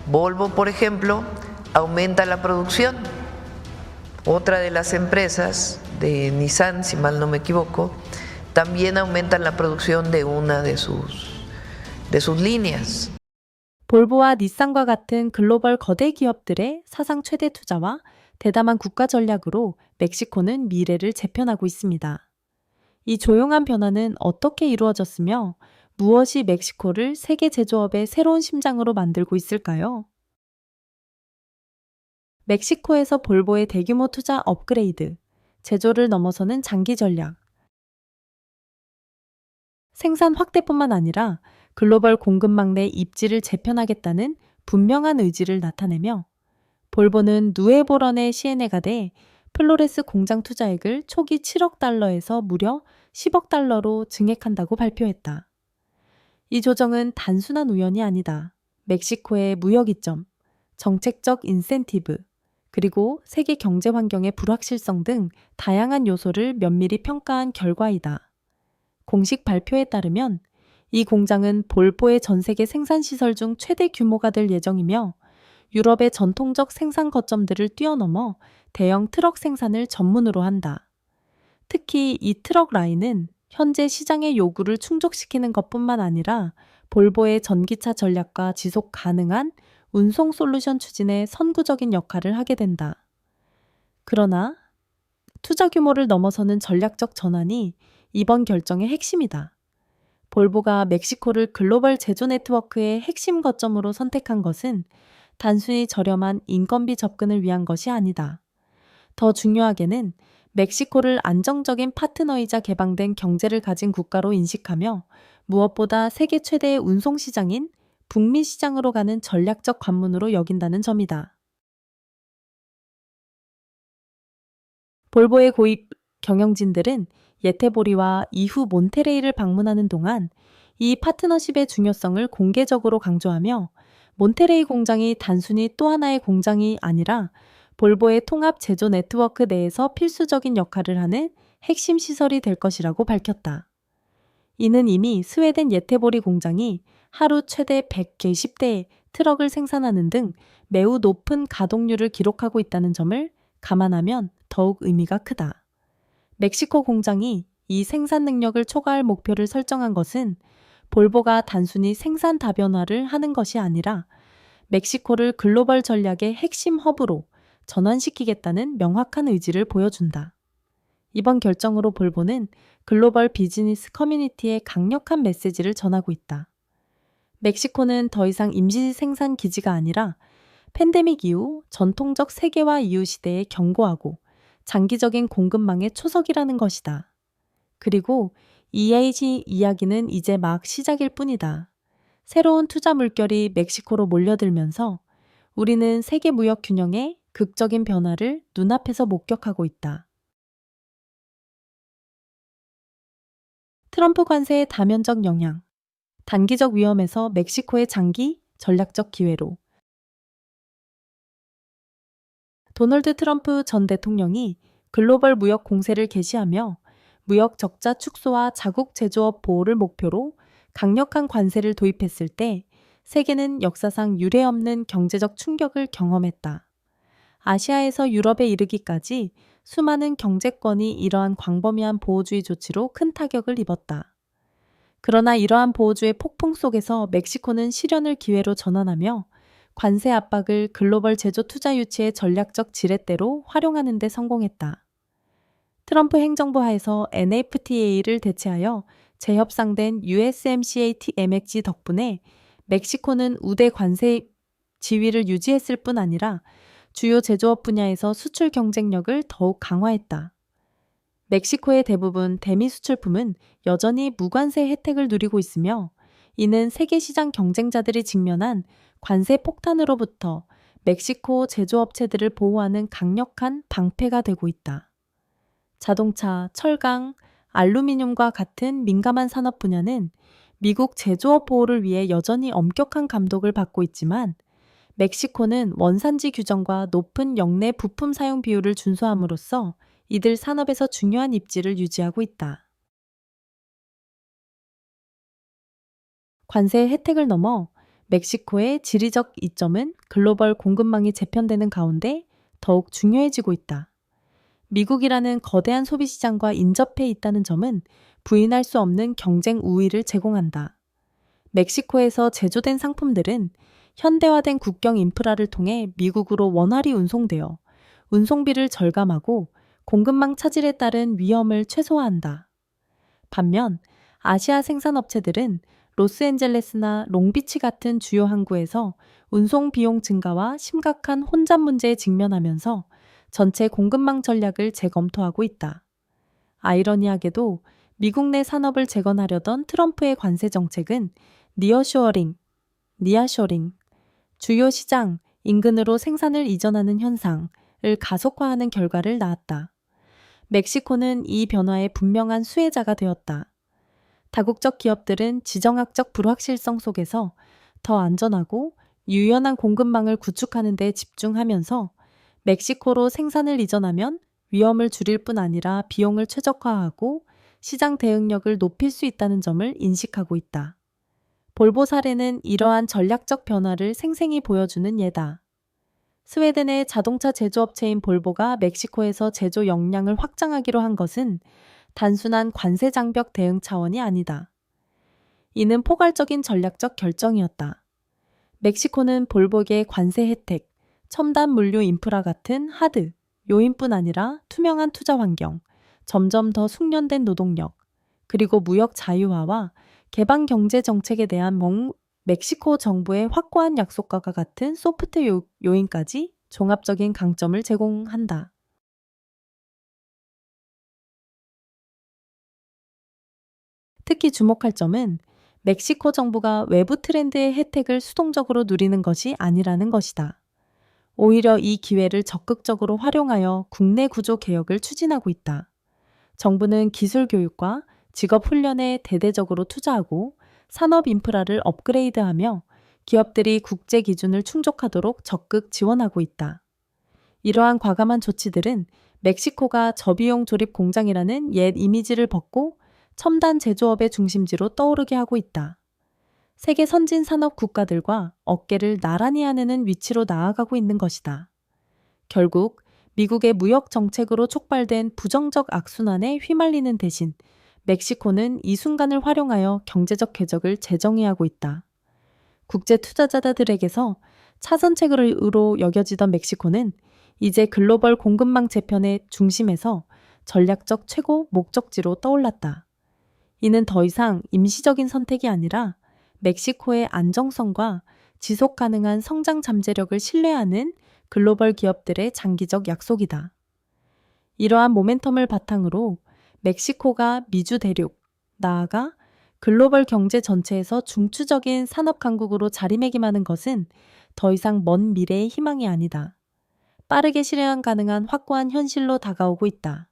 Volvo, por ejemplo, aumenta la producción. Otra de las empresas de Nissan, si mal no me equivoco, también aumentan la producción de una de sus líneas. 볼보와 닛산과 같은 글로벌 거대 기업들의 사상 최대 투자와 대담한 국가 전략으로 멕시코는 미래를 재편하고 있습니다. 이 조용한 변화는 어떻게 이루어졌으며 무엇이 멕시코를 세계 제조업의 새로운 심장으로 만들고 있을까요? 멕시코에서 볼보의 대규모 투자 업그레이드, 제조를 넘어서는 장기 전략, 생산 확대뿐만 아니라 글로벌 공급망 내 입지를 재편하겠다는 분명한 의지를 나타내며 볼보는 누에보런의 시에네가 돼 플로레스 공장 투자액을 초기 7억 달러에서 무려 10억 달러로 증액한다고 발표했다. 이 조정은 단순한 우연이 아니다. 멕시코의 무역 이점, 정책적 인센티브, 그리고 세계 경제 환경의 불확실성 등 다양한 요소를 면밀히 평가한 결과이다. 공식 발표에 따르면 이 공장은 볼보의 전 세계 생산 시설 중 최대 규모가 될 예정이며 유럽의 전통적 생산 거점들을 뛰어넘어 대형 트럭 생산을 전문으로 한다. 특히 이 트럭 라인은 현재 시장의 요구를 충족시키는 것뿐만 아니라 볼보의 전기차 전략과 지속 가능한 운송 솔루션 추진에 선구적인 역할을 하게 된다. 그러나 투자 규모를 넘어서는 전략적 전환이 이번 결정의 핵심이다. 볼보가 멕시코를 글로벌 제조 네트워크의 핵심 거점으로 선택한 것은 단순히 저렴한 인건비 접근을 위한 것이 아니다. 더 중요하게는 멕시코를 안정적인 파트너이자 개방된 경제를 가진 국가로 인식하며 무엇보다 세계 최대의 운송 시장인 북미 시장으로 가는 전략적 관문으로 여긴다는 점이다. 볼보의 고위 경영진들은 예테보리와 이후 몬테레이를 방문하는 동안 이 파트너십의 중요성을 공개적으로 강조하며 몬테레이 공장이 단순히 또 하나의 공장이 아니라 볼보의 통합 제조 네트워크 내에서 필수적인 역할을 하는 핵심 시설이 될 것이라고 밝혔다. 이는 이미 스웨덴 예테보리 공장이 하루 최대 110대의 트럭을 생산하는 등 매우 높은 가동률을 기록하고 있다는 점을 감안하면 더욱 의미가 크다. 멕시코 공장이 이 생산 능력을 초과할 목표를 설정한 것은 볼보가 단순히 생산 다변화를 하는 것이 아니라 멕시코를 글로벌 전략의 핵심 허브로 전환시키겠다는 명확한 의지를 보여준다. 이번 결정으로 볼보는 글로벌 비즈니스 커뮤니티에 강력한 메시지를 전하고 있다. 멕시코는 더 이상 임시 생산 기지가 아니라 팬데믹 이후 전통적 세계화 이후 시대에 견고하고 장기적인 공급망의 초석이라는 것이다. 그리고 EAG 이야기는 이제 막 시작일 뿐이다. 새로운 투자 물결이 멕시코로 몰려들면서 우리는 세계 무역 균형의 극적인 변화를 눈앞에서 목격하고 있다. 트럼프 관세의 다면적 영향, 단기적 위험에서 멕시코의 장기 전략적 기회로. 도널드 트럼프 전 대통령이 글로벌 무역 공세를 개시하며 무역 적자 축소와 자국 제조업 보호를 목표로 강력한 관세를 도입했을 때 세계는 역사상 유례없는 경제적 충격을 경험했다. 아시아에서 유럽에 이르기까지 수많은 경제권이 이러한 광범위한 보호주의 조치로 큰 타격을 입었다. 그러나 이러한 보호주의 폭풍 속에서 멕시코는 시련을 기회로 전환하며 관세 압박을 글로벌 제조 투자 유치의 전략적 지렛대로 활용하는 데 성공했다. 트럼프 행정부 하에서 NFTA를 대체하여 재협상된 USMCA-TMX 덕분에 멕시코는 우대 관세 지위를 유지했을 뿐 아니라 주요 제조업 분야에서 수출 경쟁력을 더욱 강화했다. 멕시코의 대부분 대미 수출품은 여전히 무관세 혜택을 누리고 있으며 이는 세계 시장 경쟁자들이 직면한 관세 폭탄으로부터 멕시코 제조업체들을 보호하는 강력한 방패가 되고 있다. 자동차, 철강, 알루미늄과 같은 민감한 산업 분야는 미국 제조업 보호를 위해 여전히 엄격한 감독을 받고 있지만 멕시코는 원산지 규정과 높은 역내 부품 사용 비율을 준수함으로써 이들 산업에서 중요한 입지를 유지하고 있다. 관세 혜택을 넘어 멕시코의 지리적 이점은 글로벌 공급망이 재편되는 가운데 더욱 중요해지고 있다. 미국이라는 거대한 소비시장과 인접해 있다는 점은 부인할 수 없는 경쟁 우위를 제공한다. 멕시코에서 제조된 상품들은 현대화된 국경 인프라를 통해 미국으로 원활히 운송되어 운송비를 절감하고 공급망 차질에 따른 위험을 최소화한다. 반면 아시아 생산업체들은 로스앤젤레스나 롱비치 같은 주요 항구에서 운송 비용 증가와 심각한 혼잡 문제에 직면하면서 전체 공급망 전략을 재검토하고 있다. 아이러니하게도 미국 내 산업을 재건하려던 트럼프의 관세 정책은 니어쇼어링, 니아쇼링, 주요 시장, 인근으로 생산을 이전하는 현상을 가속화하는 결과를 낳았다. 멕시코는 이 변화의 분명한 수혜자가 되었다. 다국적 기업들은 지정학적 불확실성 속에서 더 안전하고 유연한 공급망을 구축하는 데 집중하면서 멕시코로 생산을 이전하면 위험을 줄일 뿐 아니라 비용을 최적화하고 시장 대응력을 높일 수 있다는 점을 인식하고 있다. 볼보 사례는 이러한 전략적 변화를 생생히 보여주는 예다. 스웨덴의 자동차 제조업체인 볼보가 멕시코에서 제조 역량을 확장하기로 한 것은 단순한 관세 장벽 대응 차원이 아니다. 이는 포괄적인 전략적 결정이었다. 멕시코는 볼보의 관세 혜택, 첨단 물류 인프라 같은 하드, 요인뿐 아니라 투명한 투자 환경, 점점 더 숙련된 노동력, 그리고 무역 자유화와 개방 경제 정책에 대한 멕시코 정부의 확고한 약속과 같은 소프트 요인까지 종합적인 강점을 제공한다. 특히 주목할 점은 멕시코 정부가 외부 트렌드의 혜택을 수동적으로 누리는 것이 아니라는 것이다. 오히려 이 기회를 적극적으로 활용하여 국내 구조 개혁을 추진하고 있다. 정부는 기술 교육과 직업 훈련에 대대적으로 투자하고 산업 인프라를 업그레이드하며 기업들이 국제 기준을 충족하도록 적극 지원하고 있다. 이러한 과감한 조치들은 멕시코가 저비용 조립 공장이라는 옛 이미지를 벗고 첨단 제조업의 중심지로 떠오르게 하고 있다. 세계 선진 산업 국가들과 어깨를 나란히 하는 위치로 나아가고 있는 것이다. 결국 미국의 무역 정책으로 촉발된 부정적 악순환에 휘말리는 대신 멕시코는 이 순간을 활용하여 경제적 궤적을 재정의하고 있다. 국제 투자자들에게서 차선책으로 여겨지던 멕시코는 이제 글로벌 공급망 재편의 중심에서 전략적 최고 목적지로 떠올랐다. 이는 더 이상 임시적인 선택이 아니라 멕시코의 안정성과 지속 가능한 성장 잠재력을 신뢰하는 글로벌 기업들의 장기적 약속이다. 이러한 모멘텀을 바탕으로 멕시코가 미주 대륙, 나아가 글로벌 경제 전체에서 중추적인 산업 강국으로 자리매김하는 것은 더 이상 먼 미래의 희망이 아니다. 빠르게 실현 가능한 확고한 현실로 다가오고 있다.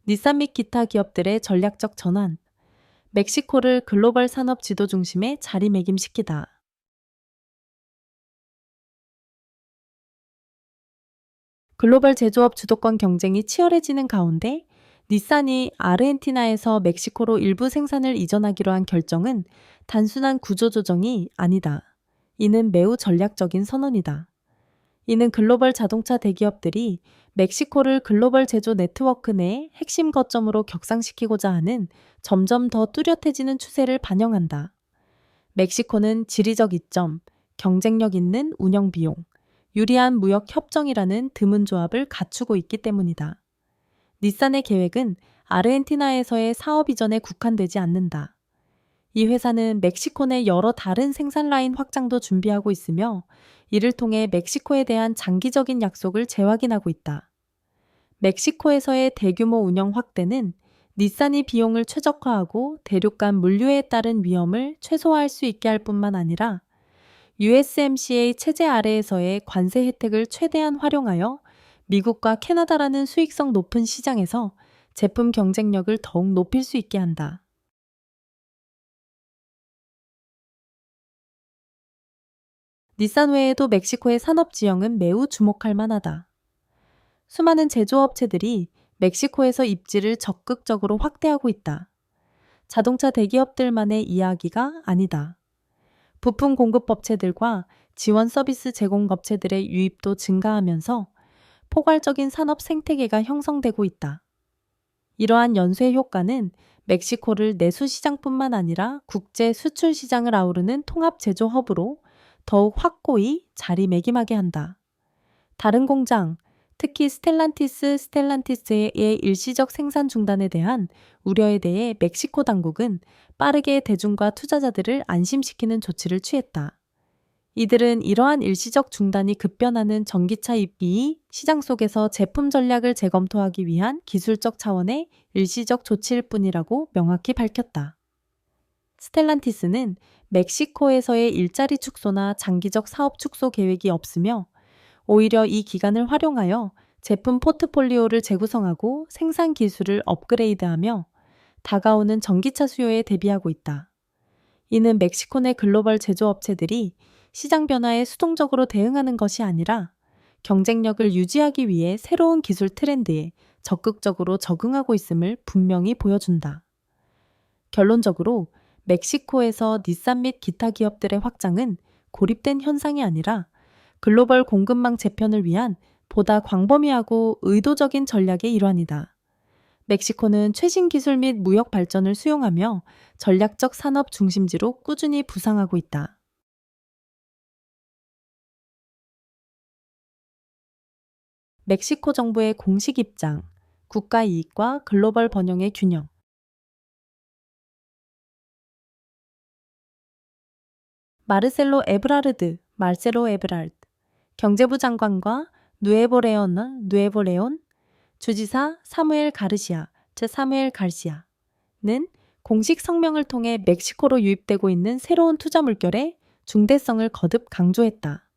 닛산 및 기타 기업들의 전략적 전환, 멕시코를 글로벌 산업 지도 중심에 자리매김시키다. 글로벌 제조업 주도권 경쟁이 치열해지는 가운데 닛산이 아르헨티나에서 멕시코로 일부 생산을 이전하기로 한 결정은 단순한 구조조정이 아니다. 이는 매우 전략적인 선언이다. 이는 글로벌 자동차 대기업들이 멕시코를 글로벌 제조 네트워크 내 핵심 거점으로 격상시키고자 하는 점점 더 뚜렷해지는 추세를 반영한다. 멕시코는 지리적 이점, 경쟁력 있는 운영 비용, 유리한 무역 협정이라는 드문 조합을 갖추고 있기 때문이다. 닛산의 계획은 아르헨티나에서의 사업 이전에 국한되지 않는다. 이 회사는 멕시코 내 여러 다른 생산 라인 확장도 준비하고 있으며 이를 통해 멕시코에 대한 장기적인 약속을 재확인하고 있다. 멕시코에서의 대규모 운영 확대는 닛산이 비용을 최적화하고 대륙 간 물류에 따른 위험을 최소화할 수 있게 할 뿐만 아니라 USMCA 체제 아래에서의 관세 혜택을 최대한 활용하여 미국과 캐나다라는 수익성 높은 시장에서 제품 경쟁력을 더욱 높일 수 있게 한다. 닛산 외에도 멕시코의 산업 지형은 매우 주목할 만하다. 수많은 제조업체들이 멕시코에서 입지를 적극적으로 확대하고 있다. 자동차 대기업들만의 이야기가 아니다. 부품 공급 업체들과 지원 서비스 제공 업체들의 유입도 증가하면서 포괄적인 산업 생태계가 형성되고 있다. 이러한 연쇄 효과는 멕시코를 내수 시장뿐만 아니라 국제 수출 시장을 아우르는 통합 제조 허브로 더욱 확고히 자리매김하게 한다. 다른 공장, 특히 스텔란티스의 일시적 생산 중단에 대한 우려에 대해 멕시코 당국은 빠르게 대중과 투자자들을 안심시키는 조치를 취했다. 이들은 이러한 일시적 중단이 급변하는 전기차 입기 시장 속에서 제품 전략을 재검토하기 위한 기술적 차원의 일시적 조치일 뿐이라고 명확히 밝혔다. 스텔란티스는 멕시코에서의 일자리 축소나 장기적 사업 축소 계획이 없으며 오히려 이 기간을 활용하여 제품 포트폴리오를 재구성하고 생산 기술을 업그레이드하며 다가오는 전기차 수요에 대비하고 있다. 이는 멕시코 내 글로벌 제조업체들이 시장 변화에 수동적으로 대응하는 것이 아니라 경쟁력을 유지하기 위해 새로운 기술 트렌드에 적극적으로 적응하고 있음을 분명히 보여준다. 결론적으로 멕시코에서 닛산 및 기타 기업들의 확장은 고립된 현상이 아니라 글로벌 공급망 재편을 위한 보다 광범위하고 의도적인 전략의 일환이다. 멕시코는 최신 기술 및 무역 발전을 수용하며 전략적 산업 중심지로 꾸준히 부상하고 있다. 멕시코 정부의 공식 입장, 국가 이익과 글로벌 번영의 균형. 마르셀로 에브라르드, 경제부 장관과 누에보레온 주지사 사무엘 가르시아는 공식 성명을 통해 멕시코로 유입되고 있는 새로운 투자 물결의 중대성을 거듭 강조했다.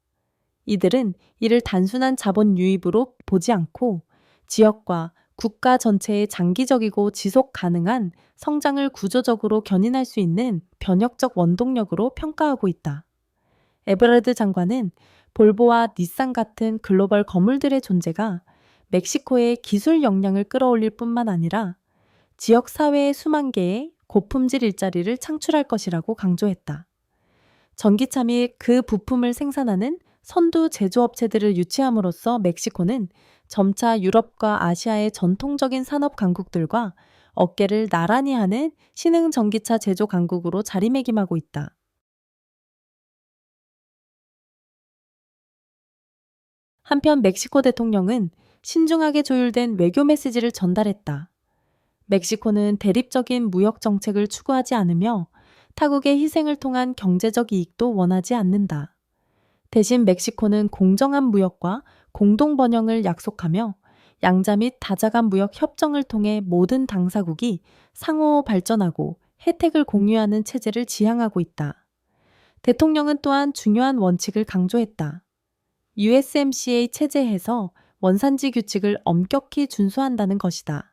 이들은 이를 단순한 자본 유입으로 보지 않고 지역과 국가 전체의 장기적이고 지속 가능한 성장을 구조적으로 견인할 수 있는 변혁적 원동력으로 평가하고 있다. 에브라르드 장관은 볼보와 닛산 같은 글로벌 거물들의 존재가 멕시코의 기술 역량을 끌어올릴 뿐만 아니라 지역 사회의 수만 개의 고품질 일자리를 창출할 것이라고 강조했다. 전기차 및 그 부품을 생산하는 선두 제조업체들을 유치함으로써 멕시코는 점차 유럽과 아시아의 전통적인 산업 강국들과 어깨를 나란히 하는 신흥 전기차 제조 강국으로 자리매김하고 있다. 한편 멕시코 대통령은 신중하게 조율된 외교 메시지를 전달했다. 멕시코는 대립적인 무역 정책을 추구하지 않으며 타국의 희생을 통한 경제적 이익도 원하지 않는다. 대신 멕시코는 공정한 무역과 공동 번영을 약속하며 양자 및 다자 간 무역 협정을 통해 모든 당사국이 상호 발전하고 혜택을 공유하는 체제를 지향하고 있다. 대통령은 또한 중요한 원칙을 강조했다. USMCA 체제에서 원산지 규칙을 엄격히 준수한다는 것이다.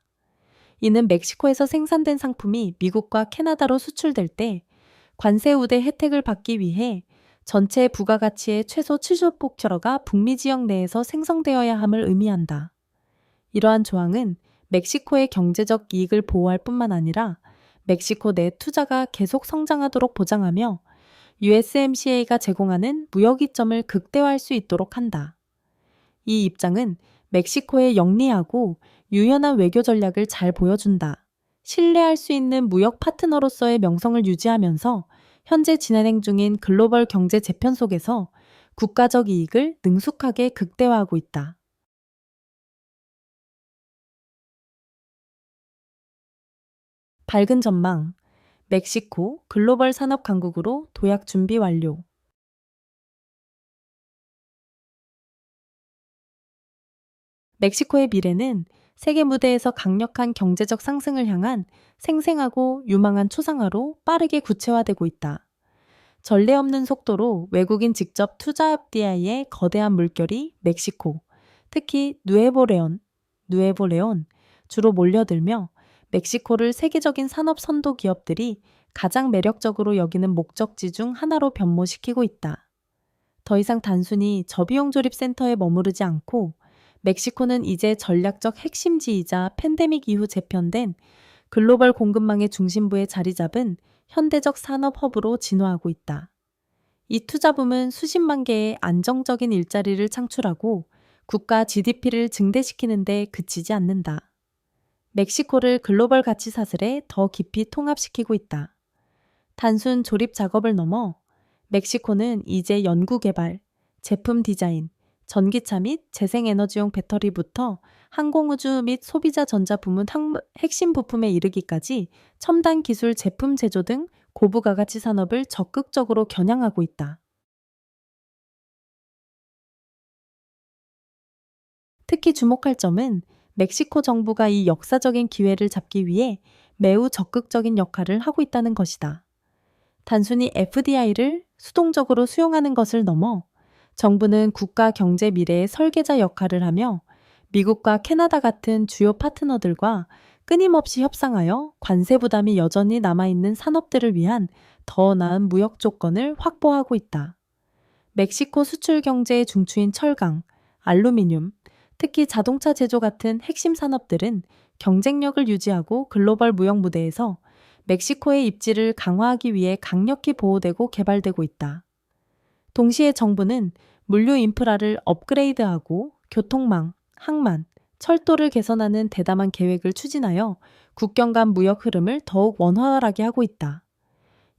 이는 멕시코에서 생산된 상품이 미국과 캐나다로 수출될 때 관세 우대 혜택을 받기 위해 전체 부가가치의 최소 70%가 북미 지역 내에서 생성되어야 함을 의미한다. 이러한 조항은 멕시코의 경제적 이익을 보호할 뿐만 아니라 멕시코 내 투자가 계속 성장하도록 보장하며 USMCA가 제공하는 무역 이점을 극대화할 수 있도록 한다. 이 입장은 멕시코의 영리하고 유연한 외교 전략을 잘 보여준다. 신뢰할 수 있는 무역 파트너로서의 명성을 유지하면서 현재 진행 중인 글로벌 경제 재편 속에서 국가적 이익을 능숙하게 극대화하고 있다. 밝은 전망, 멕시코 글로벌 산업 강국으로 도약 준비 완료. 멕시코의 미래는 세계 무대에서 강력한 경제적 상승을 향한 생생하고 유망한 초상화로 빠르게 구체화되고 있다. 전례 없는 속도로 외국인 직접 투자 FDI의 거대한 물결이 멕시코, 특히 누에보레온 주로 몰려들며 멕시코를 세계적인 산업 선도 기업들이 가장 매력적으로 여기는 목적지 중 하나로 변모시키고 있다. 더 이상 단순히 저비용 조립 센터에 머무르지 않고 멕시코는 이제 전략적 핵심지이자 팬데믹 이후 재편된 글로벌 공급망의 중심부에 자리 잡은 현대적 산업 허브로 진화하고 있다. 이 투자붐은 수십만 개의 안정적인 일자리를 창출하고 국가 GDP를 증대시키는 데 그치지 않는다. 멕시코를 글로벌 가치 사슬에 더 깊이 통합시키고 있다. 단순 조립 작업을 넘어 멕시코는 이제 연구 개발, 제품 디자인, 전기차 및 재생에너지용 배터리부터 항공우주 및 소비자 전자 부문 핵심 부품에 이르기까지 첨단 기술 제품 제조 등 고부가가치 산업을 적극적으로 겨냥하고 있다. 특히 주목할 점은 멕시코 정부가 이 역사적인 기회를 잡기 위해 매우 적극적인 역할을 하고 있다는 것이다. 단순히 FDI를 수동적으로 수용하는 것을 넘어 정부는 국가 경제 미래의 설계자 역할을 하며 미국과 캐나다 같은 주요 파트너들과 끊임없이 협상하여 관세 부담이 여전히 남아있는 산업들을 위한 더 나은 무역 조건을 확보하고 있다. 멕시코 수출 경제의 중추인 철강, 알루미늄, 특히 자동차 제조 같은 핵심 산업들은 경쟁력을 유지하고 글로벌 무역 무대에서 멕시코의 입지를 강화하기 위해 강력히 보호되고 개발되고 있다. 동시에 정부는 물류 인프라를 업그레이드하고 교통망, 항만, 철도를 개선하는 대담한 계획을 추진하여 국경 간 무역 흐름을 더욱 원활하게 하고 있다.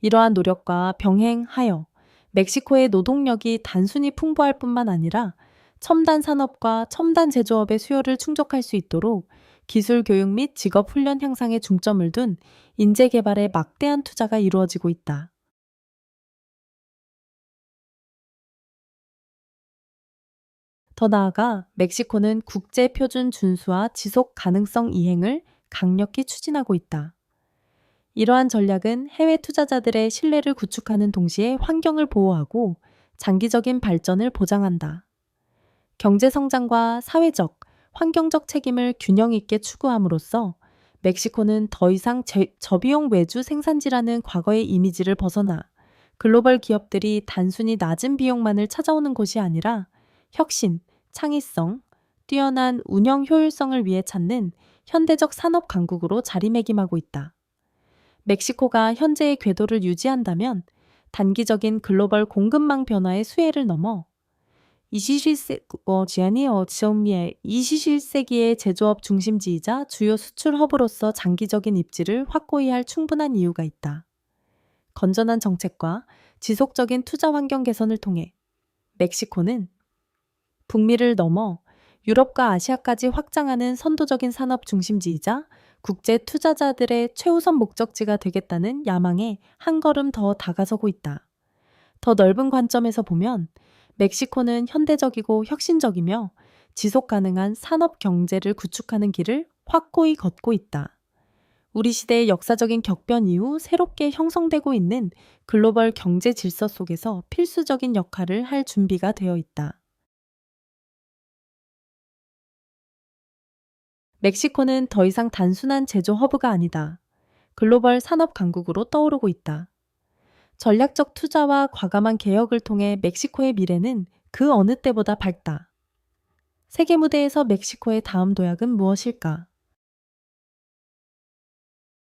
이러한 노력과 병행하여 멕시코의 노동력이 단순히 풍부할 뿐만 아니라 첨단 산업과 첨단 제조업의 수요를 충족할 수 있도록 기술 교육 및 직업 훈련 향상에 중점을 둔 인재 개발에 막대한 투자가 이루어지고 있다. 더 나아가 멕시코는 국제 표준 준수와 지속 가능성 이행을 강력히 추진하고 있다. 이러한 전략은 해외 투자자들의 신뢰를 구축하는 동시에 환경을 보호하고 장기적인 발전을 보장한다. 경제 성장과 사회적, 환경적 책임을 균형 있게 추구함으로써 멕시코는 더 이상 저비용 외주 생산지라는 과거의 이미지를 벗어나 글로벌 기업들이 단순히 낮은 비용만을 찾아오는 곳이 아니라 혁신, 창의성, 뛰어난 운영 효율성을 위해 찾는 현대적 산업 강국으로 자리매김하고 있다. 멕시코가 현재의 궤도를 유지한다면 단기적인 글로벌 공급망 변화의 수혜를 넘어 21세기의 제조업 중심지이자 주요 수출 허브로서 장기적인 입지를 확고히 할 충분한 이유가 있다. 건전한 정책과 지속적인 투자 환경 개선을 통해 멕시코는 북미를 넘어 유럽과 아시아까지 확장하는 선도적인 산업 중심지이자 국제 투자자들의 최우선 목적지가 되겠다는 야망에 한 걸음 더 다가서고 있다. 더 넓은 관점에서 보면 멕시코는 현대적이고 혁신적이며 지속 가능한 산업 경제를 구축하는 길을 확고히 걷고 있다. 우리 시대의 역사적인 격변 이후 새롭게 형성되고 있는 글로벌 경제 질서 속에서 필수적인 역할을 할 준비가 되어 있다. 멕시코는 더 이상 단순한 제조 허브가 아니다. 글로벌 산업 강국으로 떠오르고 있다. 전략적 투자와 과감한 개혁을 통해 멕시코의 미래는 그 어느 때보다 밝다. 세계 무대에서 멕시코의 다음 도약은 무엇일까?